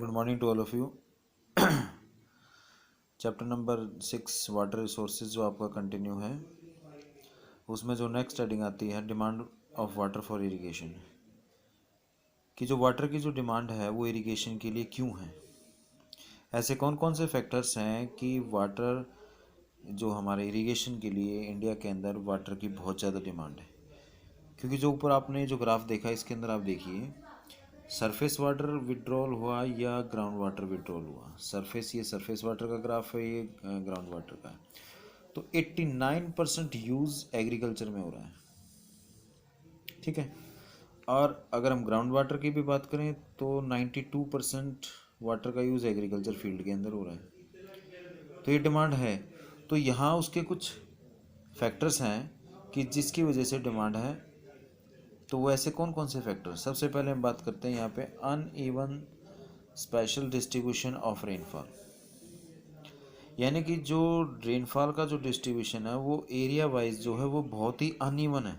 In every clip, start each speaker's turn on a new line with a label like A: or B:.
A: Good morning to all of you. Chapter number 6 water resources जो आपका continue है, उसमें जो नेक्स्ट हेडिंग आती है demand of water for irrigation, कि जो वाटर की जो डिमांड है वो इरिगेशन के लिए क्यों है। ऐसे कौन कौन से फैक्टर्स हैं कि वाटर जो हमारे इरिगेशन के लिए इंडिया के अंदर वाटर की बहुत ज़्यादा डिमांड है। क्योंकि जो ऊपर आपने जो ग्राफ देखा इसके अंदर आप देखिए सरफेस वाटर विड्रॉल हुआ या ग्राउंड वाटर विड्रॉल हुआ। सरफेस, ये सरफेस वाटर का ग्राफ है, ये ग्राउंड वाटर का है। तो 89% यूज़ एग्रीकल्चर में हो रहा है, ठीक है। और अगर हम ग्राउंड वाटर की भी बात करें तो 92% वाटर का यूज़ एग्रीकल्चर फील्ड के अंदर हो रहा है। तो ये डिमांड है। तो यहाँ उसके कुछ फैक्टर्स हैं कि जिसकी वजह से डिमांड है। तो वो ऐसे कौन कौन से फैक्टर। सबसे पहले हम बात करते हैं यहाँ पे uneven special distribution of rainfall, यानी कि जो रेनफॉल का जो डिस्ट्रीब्यूशन है वो एरिया वाइज जो है वो बहुत ही अनइवन है,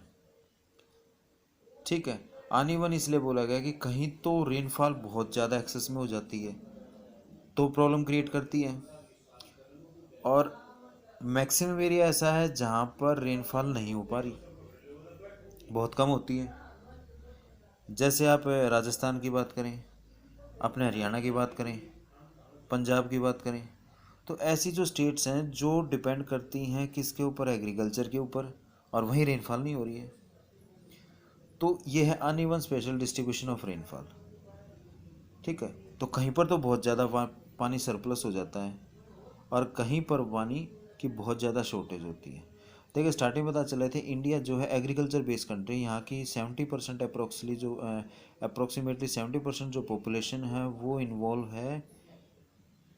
A: ठीक है। अनइवन इसलिए बोला गया कि कहीं तो रेनफॉल बहुत ज़्यादा एक्सेस में हो जाती है तो प्रॉब्लम क्रिएट करती है, और मैक्सिमम एरिया ऐसा है जहाँ पर रेनफॉल नहीं हो पा रही, बहुत कम होती है। जैसे आप राजस्थान की बात करें, अपने हरियाणा की बात करें, पंजाब की बात करें, तो ऐसी जो स्टेट्स हैं जो डिपेंड करती हैं किसके ऊपर, एग्रीकल्चर के ऊपर, और वहीं रेनफॉल नहीं हो रही है। तो ये है uneven special distribution of rainfall, ठीक है। तो कहीं पर तो बहुत ज़्यादा पानी सरप्लस हो जाता है और कहीं पर पानी की बहुत ज़्यादा शॉर्टेज होती है। देखिए स्टार्टिंग में पता चले थे इंडिया जो है एग्रीकल्चर बेस्ड कंट्री, यहाँ की 70% अप्रोक्सीमेटली 70% जो पॉपुलेशन है वो इन्वॉल्व है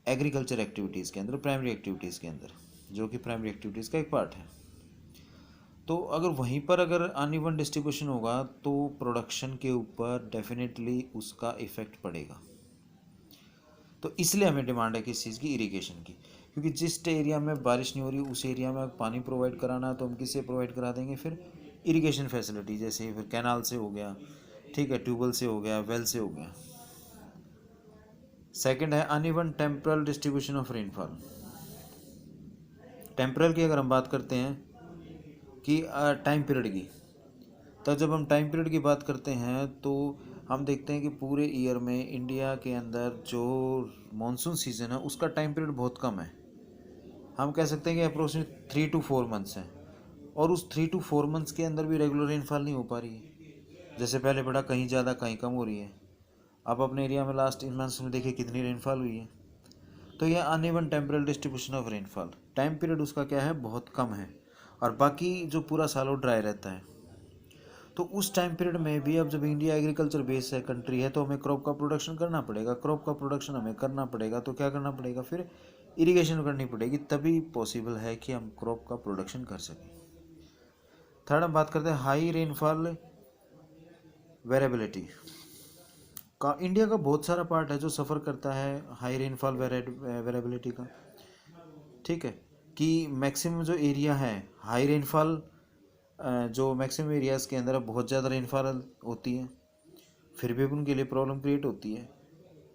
A: एग्रीकल्चर एक्टिविटीज़ के अंदर, प्राइमरी एक्टिविटीज़ के अंदर, जो कि प्राइमरी एक्टिविटीज़ का एक पार्ट है। तो अगर वहीं पर अगर अनइवन डिस्ट्रीब्यूशन होगा तो प्रोडक्शन के ऊपर डेफिनेटली उसका इफ़ेक्ट पड़ेगा। तो इसलिए हमें डिमांड है किस चीज़ की, इरिगेशन की। क्योंकि जिस एरिया में बारिश नहीं हो रही उस एरिया में पानी प्रोवाइड कराना है तो हम किससे प्रोवाइड करा देंगे, फिर इरिगेशन फैसिलिटी, जैसे फिर कैनाल से हो गया, ठीक है, ट्यूबवेल से हो गया, वेल से हो गया। सेकंड है uneven temporal distribution of rainfall. Temporal की अगर हम बात करते हैं कि टाइम पीरियड की, तो जब हम टाइम पीरियड की बात करते हैं तो हम देखते हैं कि पूरे ईयर में इंडिया के अंदर जो मॉनसून सीज़न है उसका टाइम पीरियड बहुत कम है। हम कह सकते हैं कि अप्रोक्सीमेट 3 to 4 मंथ्स हैं, और उस 3 to 4 मंथ्स के अंदर भी रेगुलर रेनफॉल नहीं हो पा रही है। जैसे पहले बढ़ा कहीं ज़्यादा कहीं कम हो रही है। आप अपने एरिया में लास्ट इन मंथ्स में देखिए कितनी रेनफॉल हुई है। तो यह uneven temporal distribution of rainfall, time period उसका क्या है, बहुत कम है, और बाकी जो पूरा साल वो ड्राई रहता है। तो उस टाइम पीरियड में भी अब जब इंडिया एग्रीकल्चर बेस है, कंट्री है, तो हमें क्रॉप का प्रोडक्शन करना पड़ेगा। क्रॉप का प्रोडक्शन हमें करना पड़ेगा तो क्या करना पड़ेगा, फिर इरिगेशन करनी पड़ेगी, तभी पॉसिबल है कि हम क्रॉप का प्रोडक्शन कर सकें। थर्ड हम बात करते हैं हाई रेनफॉल वेरेबिलिटी का। इंडिया का बहुत सारा पार्ट है जो सफ़र करता है हाई रेनफॉल वेरेबिलिटी का, ठीक है। कि मैक्सिमम जो एरिया है हाई रेनफॉल, जो मैक्सिमम एरियाज़ के अंदर बहुत ज़्यादा रेनफॉल होती है, फिर भी उनके लिए प्रॉब्लम क्रिएट होती है।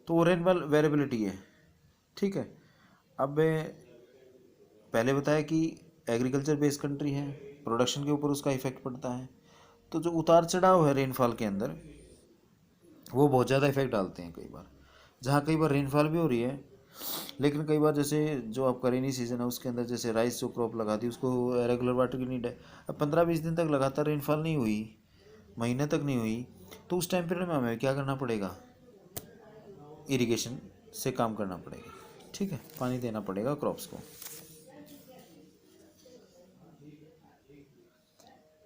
A: तो वो रेनफॉल वेरिएबिलिटी है, ठीक है। अब पहले बताया कि एग्रीकल्चर बेस्ड कंट्री है, प्रोडक्शन के ऊपर उसका इफेक्ट पड़ता है। तो जो उतार चढ़ाव है रेनफॉल के अंदर वो बहुत ज़्यादा इफेक्ट डालते हैं। कई बार जहाँ कई बार रेनफॉल भी हो रही है, लेकिन कई बार जैसे जो आपका रेनी सीजन है उसके अंदर जैसे राइस जो क्रॉप लगा दी उसको रेगुलर वाटर की नीड है। अब 15-20 दिन तक लगातार रेनफॉल नहीं हुई, महीने तक नहीं हुई, तो उस टाइम पीरियड में हमें क्या करना पड़ेगा, इरिगेशन से काम करना पड़ेगा, ठीक है, पानी देना पड़ेगा क्रॉप्स को।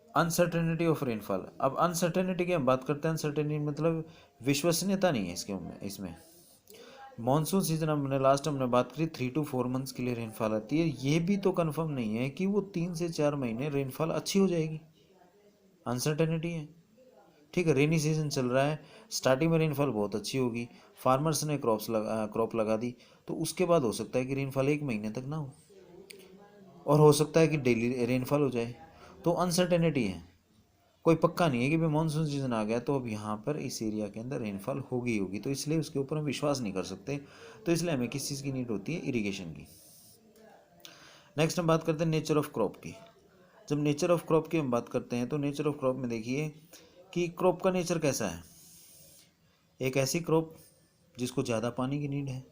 A: Uncertainty of rainfall. अब अनसर्टेनिटी की हम बात करते हैं, अनसर्टेनिटी मतलब विश्वसनीयता नहीं है इसमें। मॉनसून सीजन हमने बात करी 3 to 4 मंथ्स के लिए रेनफॉल आती है, ये भी तो कंफर्म नहीं है कि वो 3 से 4 महीने रेनफॉल अच्छी हो जाएगी, अनसर्टेनिटी है, ठीक है। रेनी सीजन चल रहा है, स्टार्टिंग में रेनफॉल बहुत अच्छी होगी, फार्मर्स ने क्रॉप लगा दी, तो उसके बाद हो सकता है कि रेनफॉल 1 महीने तक ना हो, और हो सकता है कि डेली रेनफॉल हो जाए। तो अनसर्टेनिटी है, कोई पक्का नहीं है कि भाई मानसून सीजन आ गया तो अब यहाँ पर इस एरिया के अंदर रेनफॉल होगी होगी, तो इसलिए उसके ऊपर हम विश्वास नहीं कर सकते। तो इसलिए हमें किस चीज़ की नीड होती है, इरिगेशन की। नेक्स्ट हम बात करते हैं नेचर ऑफ क्रॉप की। जब नेचर ऑफ क्रॉप की हम बात करते हैं तो नेचर ऑफ क्रॉप में देखिए कि क्रॉप का नेचर कैसा है। एक ऐसी क्रॉप जिसको ज़्यादा पानी की नीड है,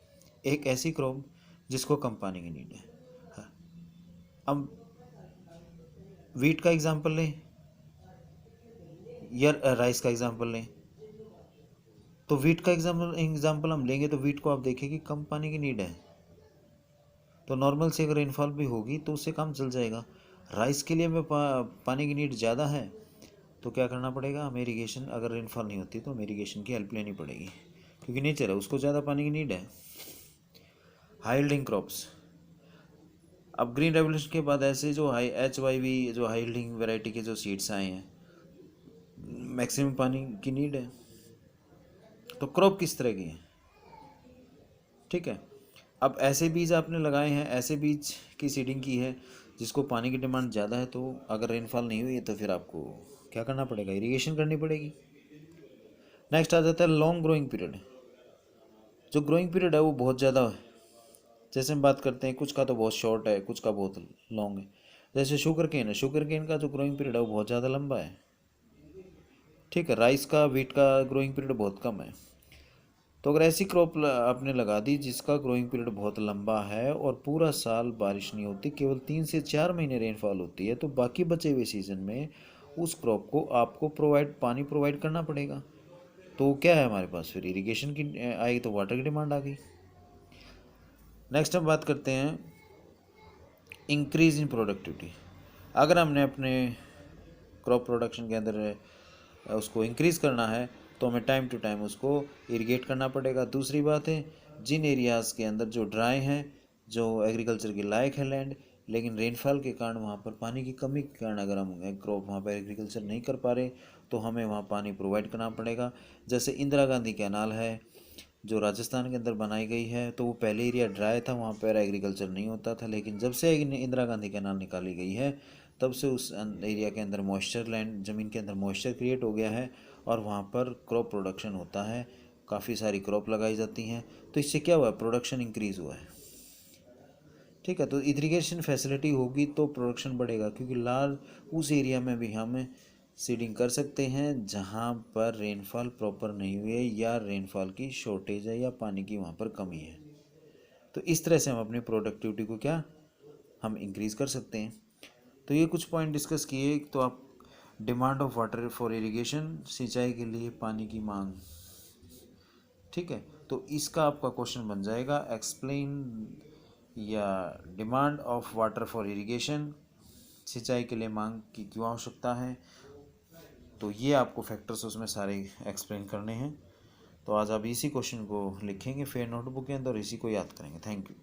A: एक ऐसी क्रॉप जिसको कम पानी की नीड है। हाँ। अब वीट का एग्जांपल लें या राइस का एग्जांपल लें, तो वीट का एग्जांपल हम लेंगे तो वीट को आप देखें कि कम पानी की नीड है, तो नॉर्मल से अगर रेनफॉल भी होगी तो उससे काम चल जाएगा। राइस के लिए हमें पानी की नीड ज़्यादा है, तो क्या करना पड़ेगा हमें, इरीगेशन, अगर रेनफॉल नहीं होती तो हमें इरीगेशन की हेल्प लेनी पड़ेगी, क्योंकि नेचर है, उसको ज़्यादा पानी की नीड है। हाई यील्डिंग क्रॉप्स, अब ग्रीन रेवोल्यूशन के बाद ऐसे जो HYV जो हाई यील्डिंग वैरायटी के जो सीड्स आए हैं, मैक्सिमम पानी की नीड है। तो क्रॉप किस तरह की है, ठीक है। अब ऐसे बीज आपने लगाए हैं, ऐसे बीज की सीडिंग की है जिसको पानी की डिमांड ज़्यादा है, तो अगर रेनफॉल नहीं हुई है तो फिर आपको क्या करना पड़ेगा, इरीगेशन करनी पड़ेगी। नेक्स्ट आ जाता है लॉन्ग ग्रोइंग पीरियड। जो ग्रोइंग पीरियड है वो बहुत ज़्यादा है, जैसे हम बात करते हैं कुछ का तो बहुत शॉर्ट है, कुछ का बहुत लॉन्ग है। जैसे शुगर केन है, शुगर केन का जो ग्रोइंग पीरियड है वो बहुत ज़्यादा लंबा है, ठीक है। राइस का, वीट का ग्रोइंग पीरियड बहुत कम है। तो अगर ऐसी क्रॉप आपने लगा दी जिसका ग्रोइंग पीरियड बहुत लंबा है और पूरा साल बारिश नहीं होती, केवल 3 से 4 महीने रेनफॉल होती है, तो बाकी बचे हुए सीजन में उस क्रॉप को आपको पानी प्रोवाइड करना पड़ेगा। तो क्या है हमारे पास, फिर इरिगेशन की आई तो वाटर की डिमांड आ गई। नेक्स्ट हम बात करते हैं इंक्रीज इन प्रोडक्टिविटी। अगर हमने अपने क्रॉप प्रोडक्शन के अंदर उसको इंक्रीज़ करना है तो हमें टाइम टू टाइम उसको इरिगेट करना पड़ेगा। दूसरी बात है, जिन एरियाज़ के अंदर जो ड्राई हैं, जो एग्रीकल्चर के लायक है लैंड, लेकिन रेनफॉल के कारण वहाँ पर पानी की कमी के कारण अगर हम क्रॉप वहाँ पर एग्रीकल्चर नहीं कर पा रहे तो हमें वहाँ पानी प्रोवाइड करना पड़ेगा। जैसे इंदिरा गांधी कैनाल है जो राजस्थान के अंदर बनाई गई है, तो वो पहले एरिया ड्राई था, वहाँ पर एग्रीकल्चर नहीं होता था, लेकिन जब से इंदिरा गांधी कैनाल निकाली गई है तब से उस एरिया के अंदर मॉइस्चर, लैंड ज़मीन के अंदर मॉइस्चर क्रिएट हो गया है और वहाँ पर क्रॉप प्रोडक्शन होता है, काफ़ी सारी क्रॉप लगाई जाती हैं। तो इससे क्या हुआ है, प्रोडक्शन इंक्रीज़ हुआ है, ठीक है। तो इरिगेशन फैसिलिटी होगी तो प्रोडक्शन बढ़ेगा, क्योंकि लाल उस एरिया में भी हम सीडिंग कर सकते हैं जहाँ पर रेनफॉल प्रॉपर नहीं हुई है या रेनफॉल की शॉर्टेज है या पानी की वहाँ पर कमी है। तो इस तरह से हम अपनी प्रोडक्टिविटी को क्या हम इंक्रीज़ कर सकते हैं। तो ये कुछ पॉइंट डिस्कस किए। तो आप demand of water for irrigation, सिंचाई के लिए पानी की मांग, ठीक है। तो इसका आपका क्वेश्चन बन जाएगा एक्सप्लेन या demand of water for irrigation, सिंचाई के लिए मांग की क्यों आवश्यकता है। तो ये आपको फैक्टर्स उसमें सारे एक्सप्लेन करने हैं। तो आज आप इसी क्वेश्चन को लिखेंगे फेयर नोटबुक के अंदर और इसी को याद करेंगे। Thank you.